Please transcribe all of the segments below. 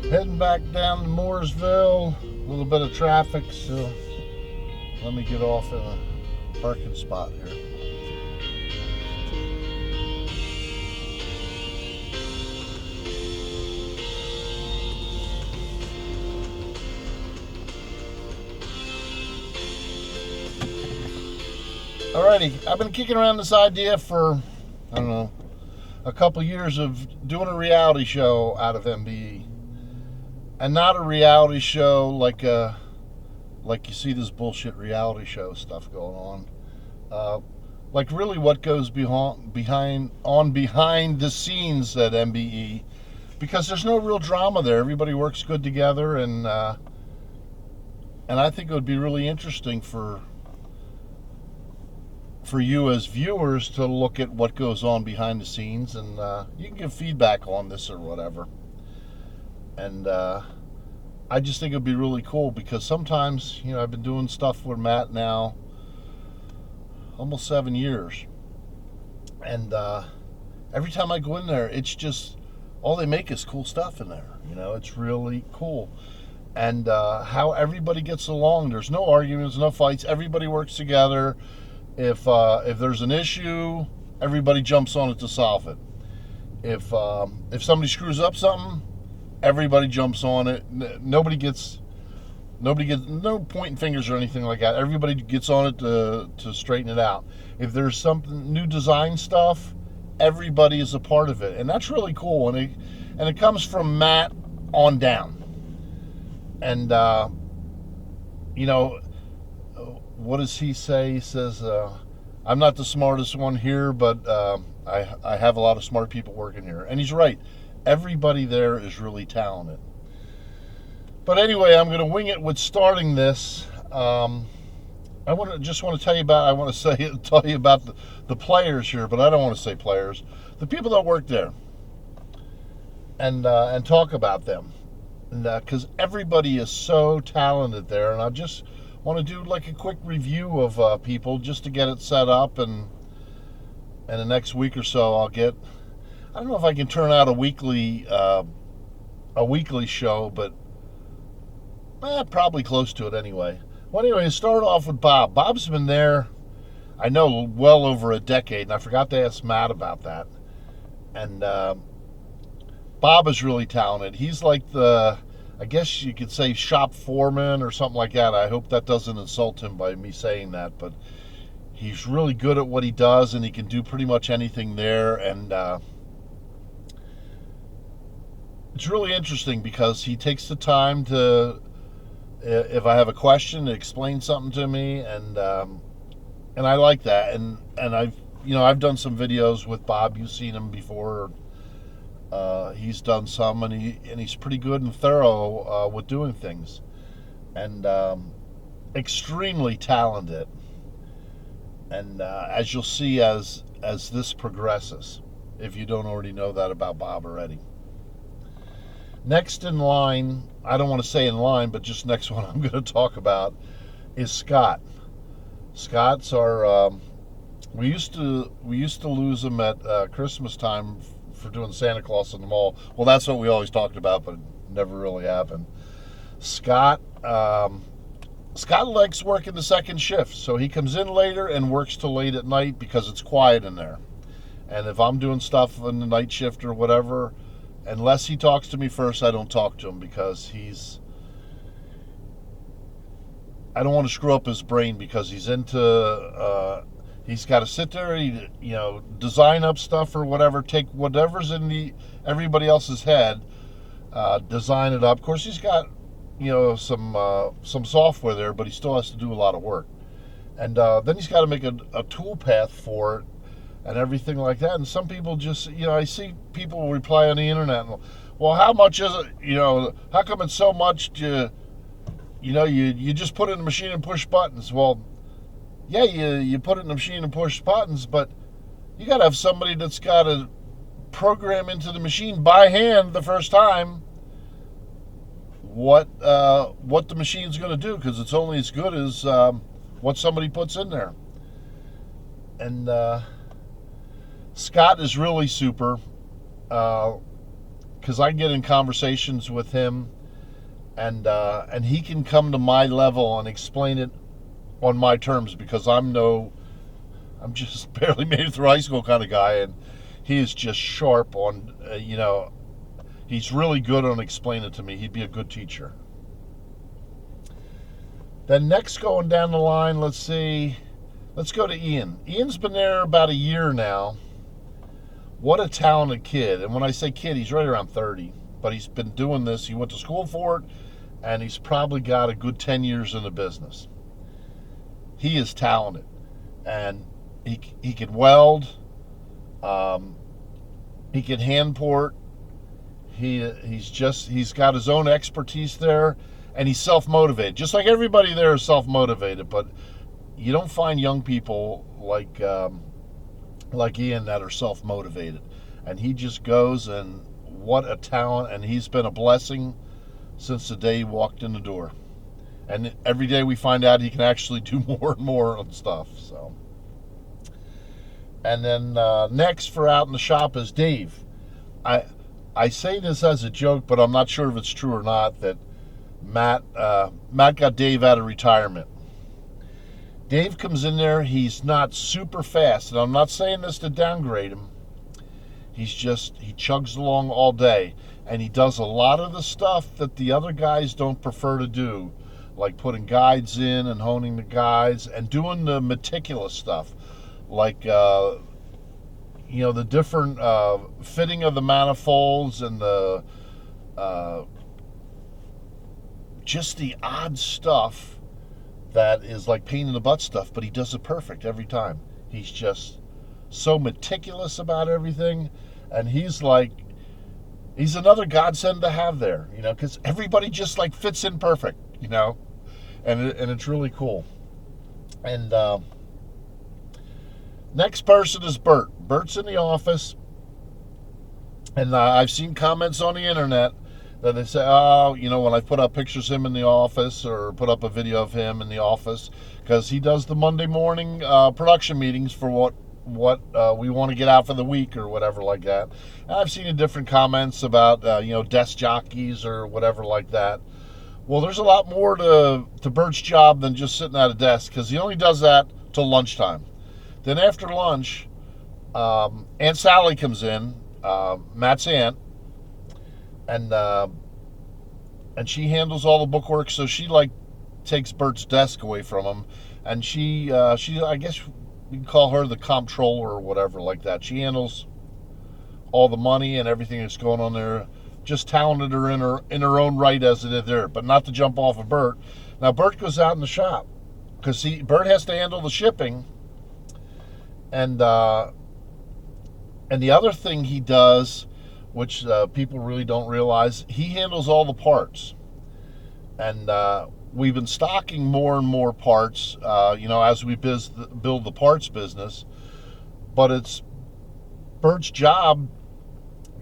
Heading back down to Mooresville. A little bit of traffic, so let me get off in a parking spot here. Alrighty, I've been kicking around this idea for, I don't know, a couple years of doing a reality show out of MBE. And not a reality show like you see this bullshit reality show stuff going on. Like really what goes behind the scenes at MBE, because there's no real drama there. Everybody works good together, and I think it would be really interesting for you as viewers to look at what goes on behind the scenes, and you can give feedback on this or whatever. And I just think it'd be really cool, because sometimes, I've been doing stuff with Matt now almost 7 years, and every time I go in there, it's just all they make is cool stuff in there. It's really cool, and how everybody gets along. There's no arguments, no fights. Everybody works together. If there's an issue, everybody jumps on it to solve it. If somebody screws up something, everybody jumps on it. Nobody gets no pointing fingers or anything like that. Everybody gets on it to straighten it out. If there's something new design stuff, everybody is a part of it, and that's really cool. And it comes from Matt on down. And what does he say? He says, "I'm not the smartest one here, but I have a lot of smart people working here," and he's right. Everybody there is really talented. But anyway, I'm going to wing it with starting this. I want to tell you about the players here, but I don't want to say players. The people that work there, and talk about them, and because everybody is so talented there, and I just want to do like a quick review of people just to get it set up, and the next week or so I don't know if I can turn out a weekly show, but probably close to it anyway. Well, anyway, start off with Bob. Bob's been there, I know, well over a decade, and I forgot to ask Matt about that. And Bob is really talented. He's like I guess you could say, shop foreman or something like that. I hope that doesn't insult him by me saying that, but he's really good at what he does, and he can do pretty much anything there. And it's really interesting because he takes the time to, if I have a question, to explain something to me, and I like that. And I've done some videos with Bob. You've seen him before. He's done some, and he's pretty good and thorough with doing things, and extremely talented. And as you'll see as this progresses, if you don't already know that about Bob already. Next in line, I don't want to say in line, but just next one I'm going to talk about is Scott. Scott's our we used to lose him at Christmas time for doing Santa Claus in the mall. Well, that's what we always talked about, but it never really happened. Scott likes working the second shift, so he comes in later and works till late at night because it's quiet in there. And if I'm doing stuff in the night shift or whatever, unless he talks to me first, I don't talk to him, because I don't want to screw up his brain, because he's into he's got to sit there, design up stuff or whatever, take whatever's in everybody else's head, design it up. Of course, he's got, some software there, but he still has to do a lot of work. And then he's got to make a tool path for it and everything like that. And some people just, I see people reply on the internet, and, well, how much is it? How come it's so much? You just put it in the machine and push buttons. Well, yeah, you put it in the machine and push buttons, but you got to have somebody that's got to program into the machine by hand the first time what the machine's going to do, because it's only as good as what somebody puts in there. And Scott is really super. because I get in conversations with him, and he can come to my level and explain it on my terms, because I'm just barely made it through high school kind of guy, and he is just sharp on, he's really good on explaining it to me. He'd be a good teacher. Then next, going down the line, let's go to Ian. Ian's been there about a year now. What a talented kid. And when I say kid, he's right around 30. But he's been doing this. He went to school for it, and he's probably got a good 10 years in the business. He is talented. And he can weld. He can hand port. He's got his own expertise there, and he's self-motivated. Just like everybody there is self-motivated, but you don't find young people like Ian that are self-motivated. And he just goes, and what a talent, and he's been a blessing since the day he walked in the door. And every day we find out he can actually do more and more on stuff. So, and then next for out in the shop is Dave. I say this as a joke, but I'm not sure if it's true or not, that Matt got Dave out of retirement. Dave comes in there, he's not super fast, and I'm not saying this to downgrade him. He chugs along all day, and he does a lot of the stuff that the other guys don't prefer to do, like putting guides in and honing the guides and doing the meticulous stuff, like the different fitting of the manifolds and the just the odd stuff that is like pain in the butt stuff, but he does it perfect every time. He's just so meticulous about everything, and he's another godsend to have there, because everybody just like fits in perfect, and it's really cool. And next person is Bert. Bert's in the office, and I've seen comments on the internet that they say, when I put up pictures of him in the office or put up a video of him in the office, because he does the Monday morning production meetings for what we want to get out for the week or whatever like that. And I've seen different comments about, desk jockeys or whatever like that. Well, there's a lot more to Bert's job than just sitting at a desk, because he only does that till lunchtime. Then after lunch, Aunt Sally comes in, Matt's aunt, and she handles all the bookwork. So she takes Bert's desk away from him, and she I guess you can call her the comptroller or whatever like that. She handles all the money and everything that's going on there. Just talented her in her own right as it is there, but not to jump off of Bert. Now Bert goes out in the shop because Bert has to handle the shipping, and the other thing he does, which people really don't realize, he handles all the parts. And we've been stocking more and more parts, as we build the parts business. But it's Bert's job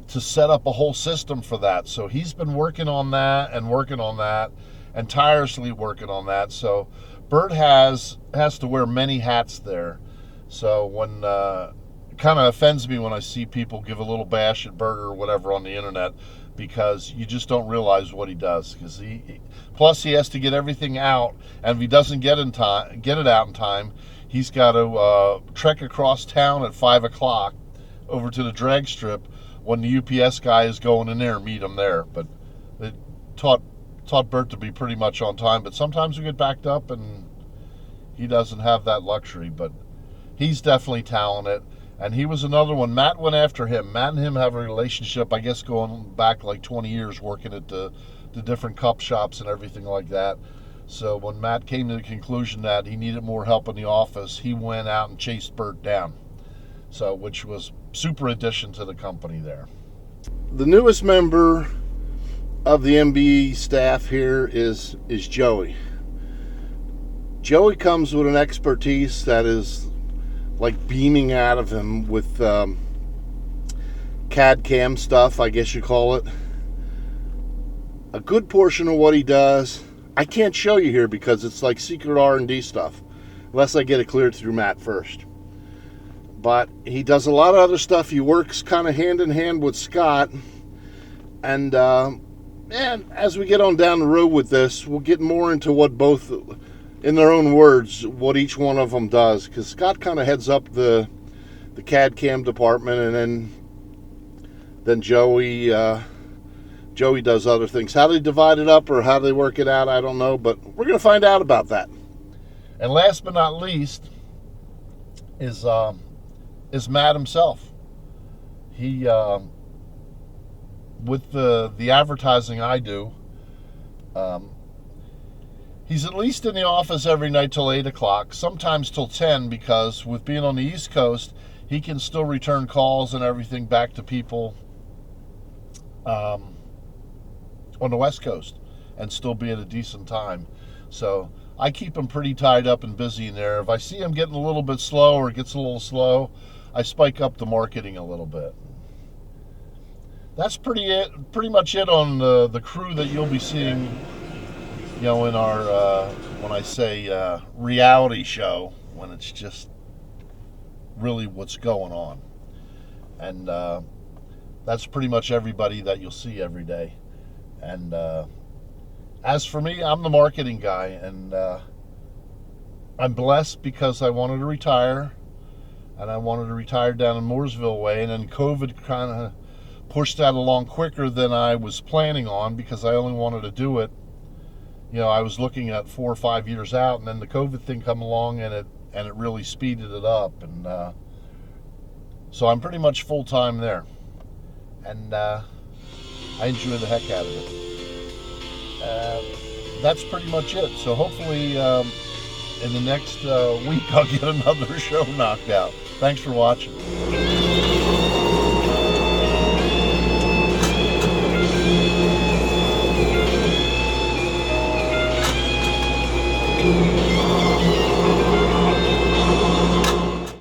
to set up a whole system for that. So he's been working on that and tirelessly working on that. So Bert has to wear many hats there. So when it kind of offends me when I see people give a little bash at Bert or whatever on the internet, because you just don't realize what he does. Because plus he has to get everything out, and if he doesn't get it out in time, he's got to trek across town at 5:00 over to the drag strip when the UPS guy is going in there and meet him there. But it taught Bert to be pretty much on time. But sometimes we get backed up, and he doesn't have that luxury. But he's definitely talented. And he was another one. Matt went after him. Matt and him have a relationship, I guess, going back like 20 years, working at the different cup shops and everything like that. So when Matt came to the conclusion that he needed more help in the office, he went out and chased Bert down. So, which was super addition to the company there. The newest member of the MBE staff here is Joey. Joey comes with an expertise that is like beaming out of him with CAD CAM stuff, I guess you call it. A good portion of what he does, I can't show you here because it's like secret R&D stuff, unless I get it cleared through Matt first. But he does a lot of other stuff. He works kind of hand in hand with Scott, And as we get on down the road with this, we'll get more into what both, in their own words, what each one of them does. Because Scott kind of heads up the CAD CAM department, and then Joey does other things. How they divide it up or how they work it out, I don't know, but we're going to find out about that. And last but not least is Matt himself. He with the advertising I do, he's at least in the office every night till 8 o'clock, sometimes till 10, because with being on the East Coast, he can still return calls and everything back to people on the West Coast and still be at a decent time. So I keep him pretty tied up and busy in there. If I see him getting a little bit slow or it gets a little slow, I spike up the marketing a little bit. That's pretty much it on the crew that you'll be seeing, in our, when I say reality show, when it's just really what's going on. And that's pretty much everybody that you'll see every day. And as for me, I'm the marketing guy, and I'm blessed because I wanted to retire, and I wanted to retire down in Mooresville way, and then COVID kind of pushed that along quicker than I was planning on, because I only wanted to do it, I was looking at 4 or 5 years out, and then the COVID thing come along, and it really speeded it up, and so I'm pretty much full-time there, and I enjoy the heck out of it. That's pretty much it. So hopefully in the next week I'll get another show knocked out. Thanks for watching.